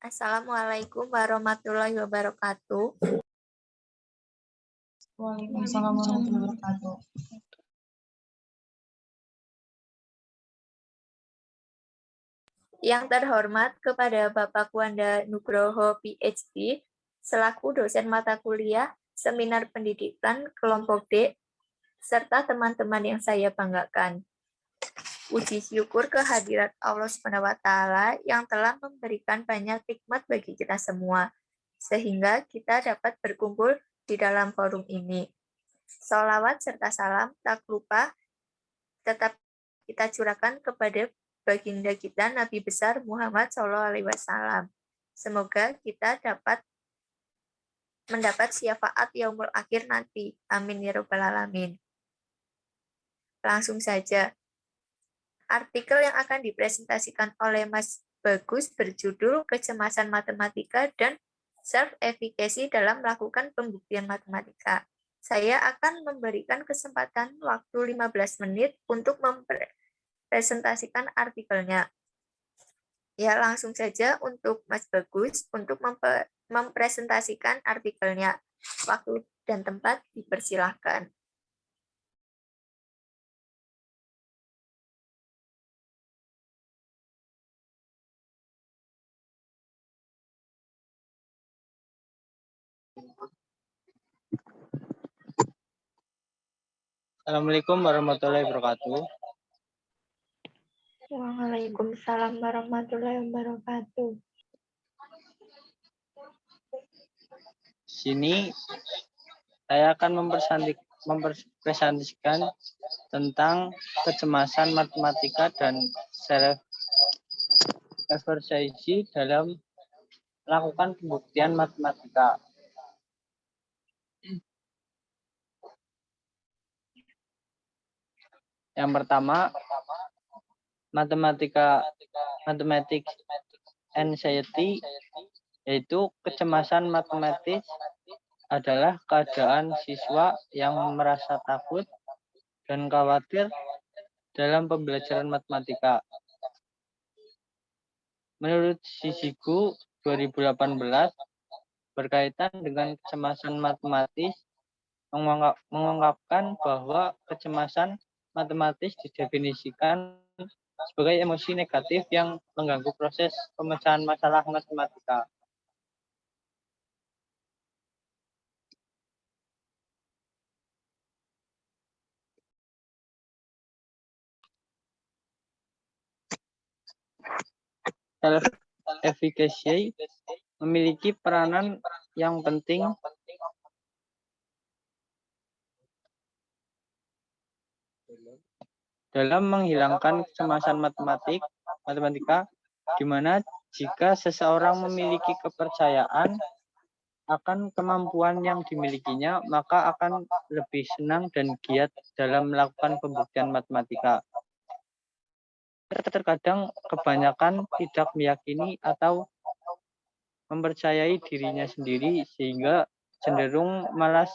Assalamualaikum warahmatullahi wabarakatuh. Waalaikumsalam warahmatullahi wabarakatuh. Yang terhormat kepada Bapak Wanda Nugroho PhD, selaku dosen mata kuliah Seminar Pendidikan Kelompok D, serta teman-teman yang saya banggakan. Puji syukur kehadirat Allah SWT yang telah memberikan banyak nikmat bagi kita semua, sehingga kita dapat berkumpul di dalam forum ini. Sholawat serta salam tak lupa tetap kita curahkan kepada baginda kita Nabi besar Muhammad SAW. Semoga kita dapat mendapat syafaat yaumul akhir nanti. Amin ya rabbal alamin. Langsung saja. Artikel yang akan dipresentasikan oleh Mas Bagus berjudul Kecemasan Matematika dan Self-Efficacy dalam melakukan pembuktian matematika. Saya akan memberikan kesempatan waktu 15 menit untuk mempresentasikan artikelnya. Ya, langsung saja untuk Mas Bagus untuk mempresentasikan artikelnya. Waktu dan tempat dipersilahkan. Assalamualaikum warahmatullahi wabarakatuh. Waalaikumsalam warahmatullahi wabarakatuh. Sini saya akan mempresentasikan tentang kecemasan matematika dan self-efficacy dalam melakukan pembuktian matematika. Yang pertama, mathematics anxiety, yaitu kecemasan matematis adalah keadaan siswa yang merasa takut dan khawatir dalam pembelajaran matematika. Menurut Sisigu 2018, berkaitan dengan kecemasan matematis, mengungkapkan bahwa kecemasan matematis didefinisikan sebagai emosi negatif yang mengganggu proses pemecahan masalah matematika. Self-efficacy memiliki peranan yang penting dalam menghilangkan kecemasan matematika, di mana jika seseorang memiliki kepercayaan akan kemampuan yang dimilikinya, maka akan lebih senang dan giat dalam melakukan pembuktian matematika. Terkadang kebanyakan tidak meyakini atau mempercayai dirinya sendiri sehingga cenderung malas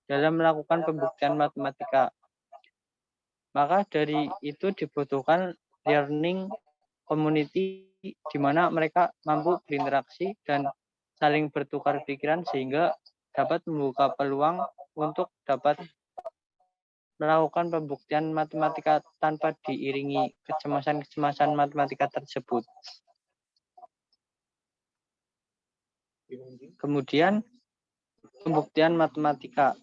dalam melakukan pembuktian matematika. Maka dari itu dibutuhkan learning community di mana mereka mampu berinteraksi dan saling bertukar pikiran sehingga dapat membuka peluang untuk dapat melakukan pembuktian matematika tanpa diiringi kecemasan-kecemasan matematika tersebut. Kemudian, pembuktian matematika.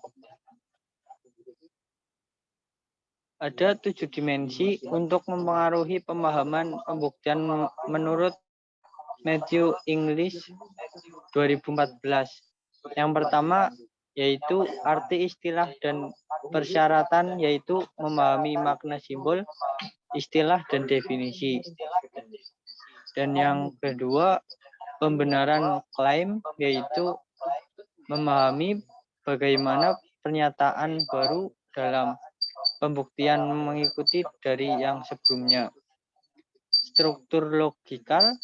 Ada 7 dimensi untuk mempengaruhi pemahaman pembuktian menurut Matthew English 2014. Yang pertama yaitu arti istilah dan persyaratan, yaitu memahami makna simbol, istilah, dan definisi. Dan yang kedua, pembenaran klaim, yaitu memahami bagaimana pernyataan baru dalam pembuktian mengikuti dari yang sebelumnya. Struktur logikal,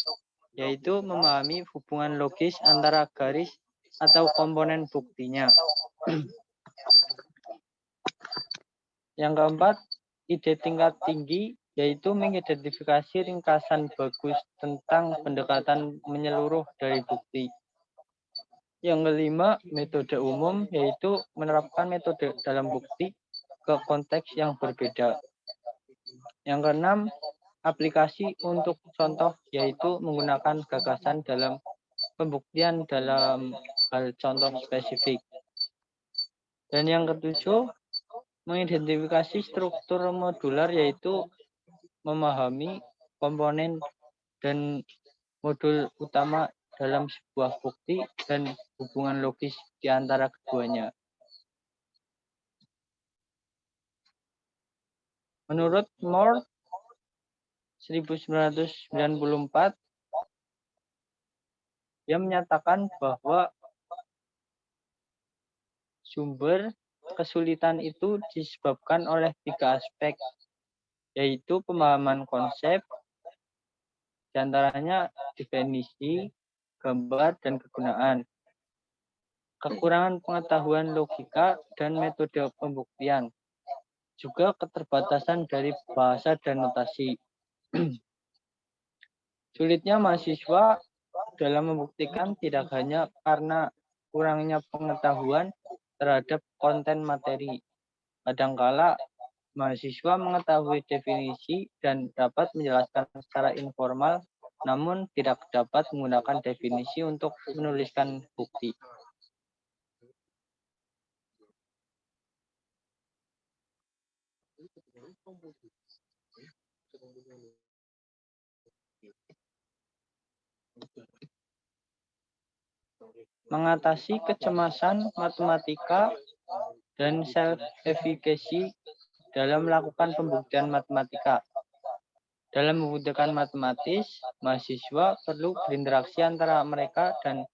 yaitu memahami hubungan logis antara garis atau komponen buktinya. Yang keempat, ide tingkat tinggi, yaitu mengidentifikasi ringkasan bagus tentang pendekatan menyeluruh dari bukti. Yang kelima, metode umum, yaitu menerapkan metode dalam bukti ke konteks yang berbeda. Yang keenam, aplikasi untuk contoh, yaitu menggunakan gagasan dalam pembuktian dalam hal contoh spesifik. Dan yang ketujuh, mengidentifikasi struktur modular, yaitu memahami komponen dan modul utama dalam sebuah bukti dan hubungan logis di antara keduanya. Menurut Moore 1994, dia menyatakan bahwa sumber kesulitan itu disebabkan oleh 3 aspek, yaitu pemahaman konsep, diantaranya definisi, gambar, dan kegunaan, kekurangan pengetahuan logika dan metode pembuktian, juga keterbatasan dari bahasa dan notasi. Sulitnya mahasiswa dalam membuktikan tidak hanya karena kurangnya pengetahuan terhadap konten materi. Kadangkala mahasiswa mengetahui definisi dan dapat menjelaskan secara informal, namun tidak dapat menggunakan definisi untuk menuliskan bukti. Mengatasi kecemasan matematika dan self-efficacy dalam melakukan pembuktian matematika. Dalam membuktikan matematis, mahasiswa perlu berinteraksi antara mereka dan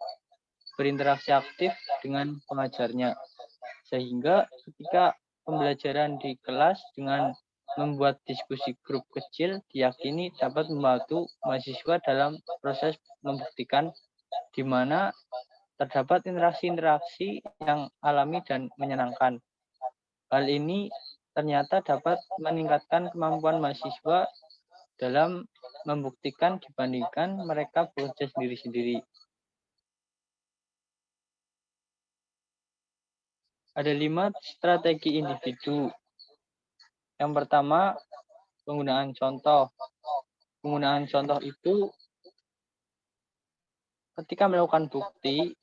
berinteraksi aktif dengan pengajarnya. Sehingga ketika pembelajaran di kelas dengan membuat diskusi grup kecil diyakini dapat membantu mahasiswa dalam proses membuktikan, di mana terdapat interaksi-interaksi yang alami dan menyenangkan. Hal ini ternyata dapat meningkatkan kemampuan mahasiswa dalam membuktikan dibandingkan mereka bekerja sendiri-sendiri. Ada 5 strategi individu. Yang pertama, penggunaan contoh. Penggunaan contoh itu ketika melakukan bukti,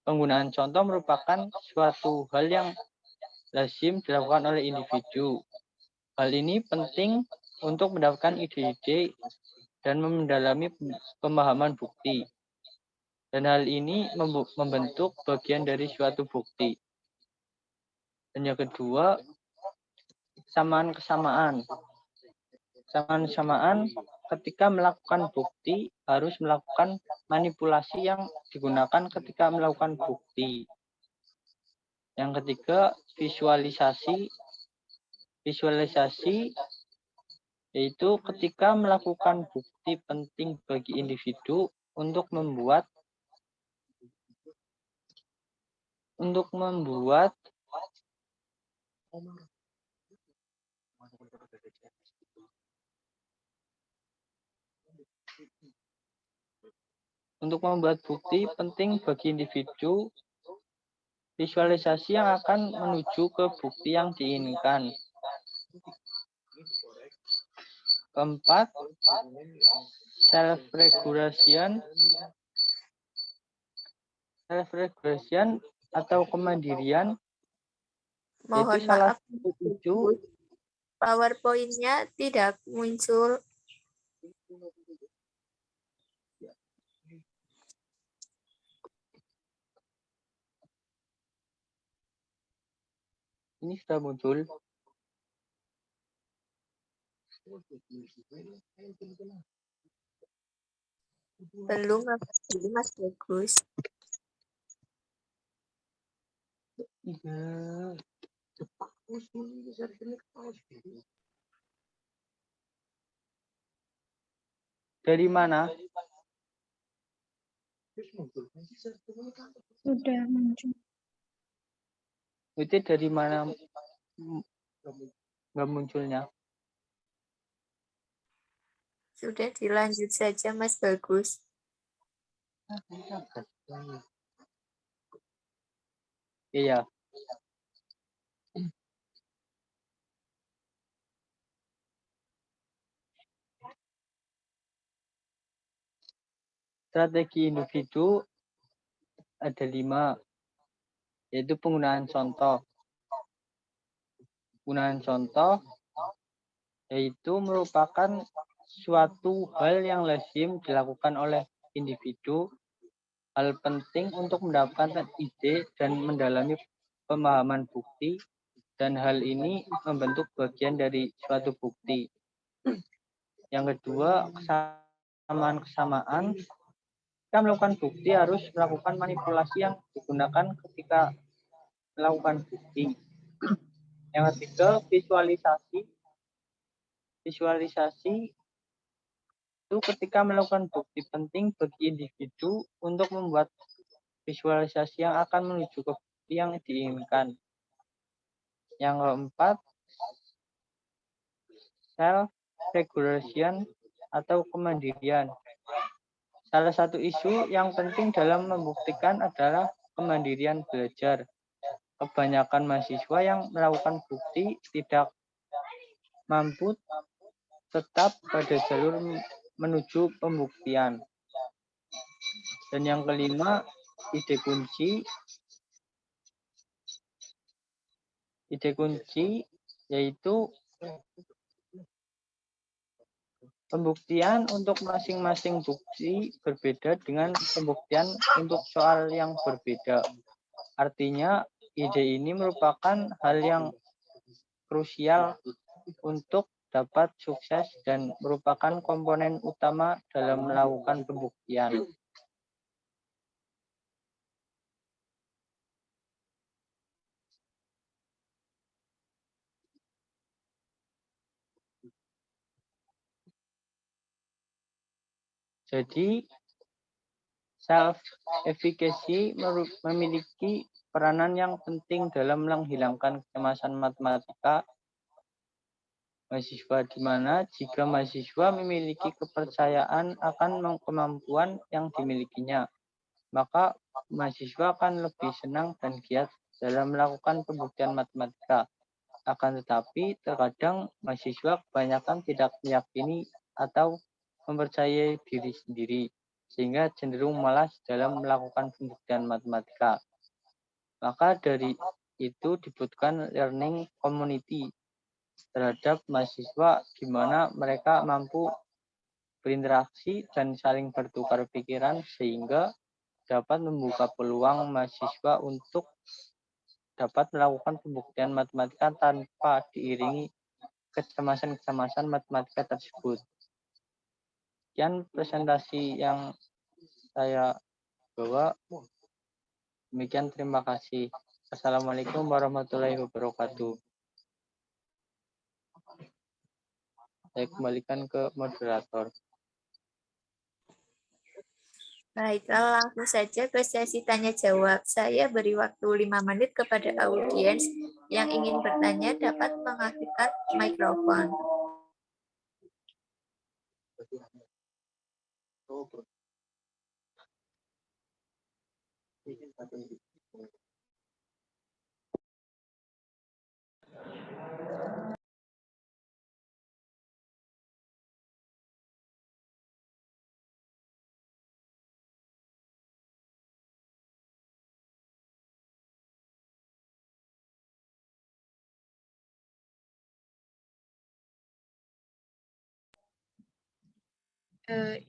penggunaan contoh merupakan suatu hal yang lazim dilakukan oleh individu. Hal ini penting untuk mendapatkan ide-ide dan mendalami pemahaman bukti. Dan hal ini membentuk bagian dari suatu bukti. Dan yang kedua, kesamaan-kesamaan. Kesamaan-kesamaan ketika melakukan bukti harus melakukan manipulasi yang digunakan ketika melakukan bukti. Yang ketiga, visualisasi. Visualisasi yaitu ketika melakukan bukti penting bagi individu untuk membuat bukti penting bagi individu, visualisasi yang akan menuju ke bukti yang diinginkan. Keempat, self-regulation. Self-regulation atau kemandirian. Mohon Itu salah maaf, satu PowerPoint-nya tidak muncul. Ini sudah muncul. Belum, Mas Bagus. Dari mana? Sudah muncul. Itu dari mana nggak munculnya? Sudah dilanjut saja, Mas Bagus. Iya. Strategi individu ada 5, yaitu penggunaan contoh. Penggunaan contoh yaitu merupakan suatu hal yang lazim dilakukan oleh individu, hal penting untuk mendapatkan ide dan mendalami pemahaman bukti, dan hal ini membentuk bagian dari suatu bukti. Yang kedua, kesamaan. Kita melakukan bukti harus melakukan manipulasi yang digunakan ketika melakukan bukti. Yang ketiga, visualisasi. Visualisasi itu ketika melakukan bukti penting bagi individu untuk membuat visualisasi yang akan menuju ke bukti yang diinginkan. Yang keempat, self-regulation atau kemandirian. Salah satu isu yang penting dalam membuktikan adalah kemandirian belajar. Kebanyakan mahasiswa yang melakukan bukti tidak mampu tetap pada jalur menuju pembuktian. Dan yang kelima, ide kunci. Ide kunci yaitu pembuktian untuk masing-masing bukti berbeda dengan pembuktian untuk soal yang berbeda. Artinya, ide ini merupakan hal yang krusial untuk dapat sukses dan merupakan komponen utama dalam melakukan pembuktian. Jadi, self-efficacy memiliki peranan yang penting dalam menghilangkan kecemasan matematika mahasiswa, di mana jika mahasiswa memiliki kepercayaan akan kemampuan yang dimilikinya, maka mahasiswa akan lebih senang dan giat dalam melakukan pembuktian matematika. Akan tetapi, terkadang mahasiswa kebanyakan tidak meyakini atau mempercayai diri sendiri, sehingga cenderung malas dalam melakukan pembuktian matematika. Maka dari itu dibutuhkan learning community terhadap mahasiswa, di mana mereka mampu berinteraksi dan saling bertukar pikiran sehingga dapat membuka peluang mahasiswa untuk dapat melakukan pembuktian matematika tanpa diiringi kecemasan-kecemasan matematika tersebut. Sekian presentasi yang saya bawa. Demikian, terima kasih. Assalamualaikum warahmatullahi wabarakatuh. Saya kembalikan ke moderator. Baiklah, langsung saja ke sesi tanya jawab. Saya beri waktu 5 menit kepada audiens yang ingin bertanya dapat mengaktifkan mikrofon.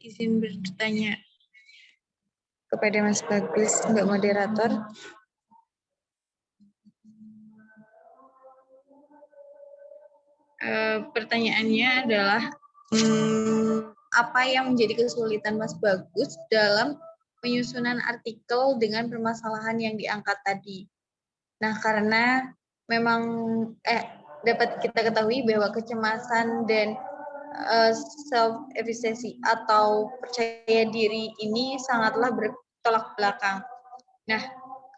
Izin bertanya kepada Mas Bagus, Mbak Moderator. Pertanyaannya adalah apa yang menjadi kesulitan Mas Bagus dalam penyusunan artikel dengan permasalahan yang diangkat tadi. Nah, karena memang dapat kita ketahui bahwa kecemasan dan self-efficacy atau percaya diri ini sangatlah bertolak belakang. Nah,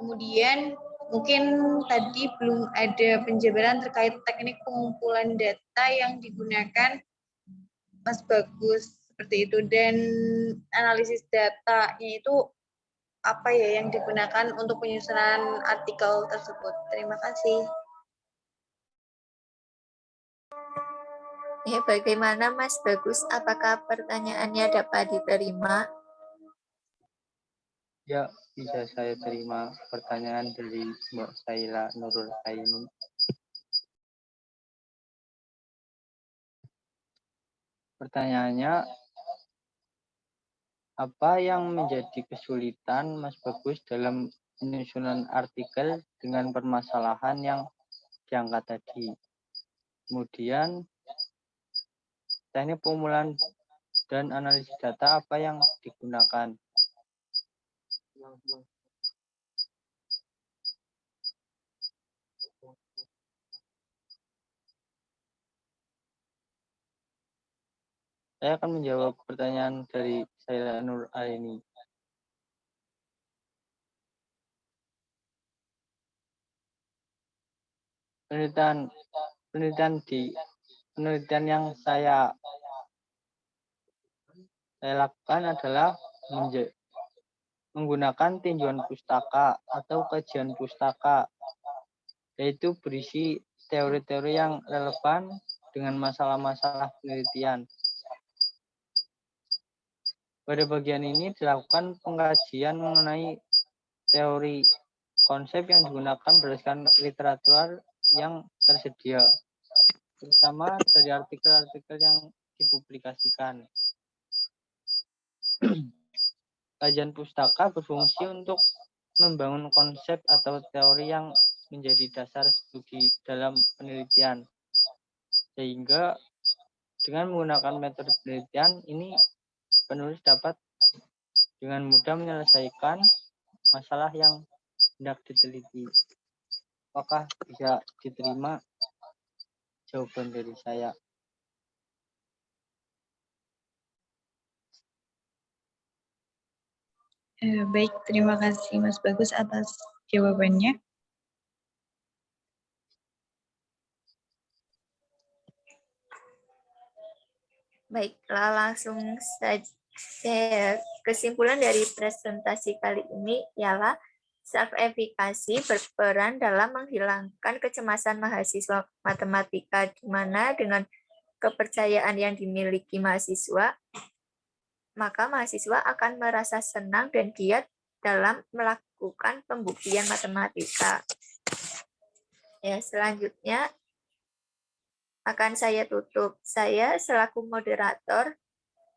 kemudian mungkin tadi belum ada penjabaran terkait teknik pengumpulan data yang digunakan Mas Bagus Seperti itu. Dan analisis datanya itu apa ya yang digunakan untuk penyusunan artikel tersebut. Terima kasih. Bagaimana Mas Bagus? Apakah pertanyaannya dapat diterima? Ya, bisa saya terima pertanyaan dari Mbak Saila Nurul Aini. Pertanyaannya, apa yang menjadi kesulitan Mas Bagus dalam penyusunan artikel dengan permasalahan yang diangkat tadi? Kemudian, teknik pengumpulan dan analisis data apa yang digunakan? Saya akan menjawab pertanyaan dari Saila Nur Aini. Penelitian yang saya lakukan adalah menggunakan tinjauan pustaka atau kajian pustaka, yaitu berisi teori-teori yang relevan dengan masalah-masalah penelitian. Pada bagian ini dilakukan pengkajian mengenai teori konsep yang digunakan berdasarkan literatur yang tersedia, terutama dari artikel-artikel yang dipublikasikan. Kajian pustaka berfungsi untuk membangun konsep atau teori yang menjadi dasar studi dalam penelitian. Sehingga dengan menggunakan metode penelitian ini, penulis dapat dengan mudah menyelesaikan masalah yang hendak diteliti. Apakah bisa diterima jawaban dari saya? Baik, terima kasih Mas Bagus atas jawabannya. Baiklah, langsung saja. Kesimpulan dari presentasi kali ini ialah self-efficacy berperan dalam menghilangkan kecemasan mahasiswa matematika, di mana dengan kepercayaan yang dimiliki mahasiswa, maka mahasiswa akan merasa senang dan giat dalam melakukan pembuktian matematika. Ya, selanjutnya akan saya tutup. Saya selaku moderator,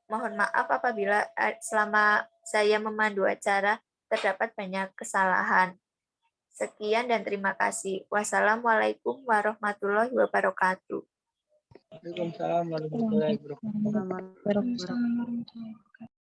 mohon maaf apabila selama saya memandu acara terdapat banyak kesalahan. Sekian dan terima kasih. Wassalamualaikum warahmatullahi wabarakatuh. Waalaikumsalam warahmatullahi wabarakatuh. Waalaikumsalam warahmatullahi wabarakatuh.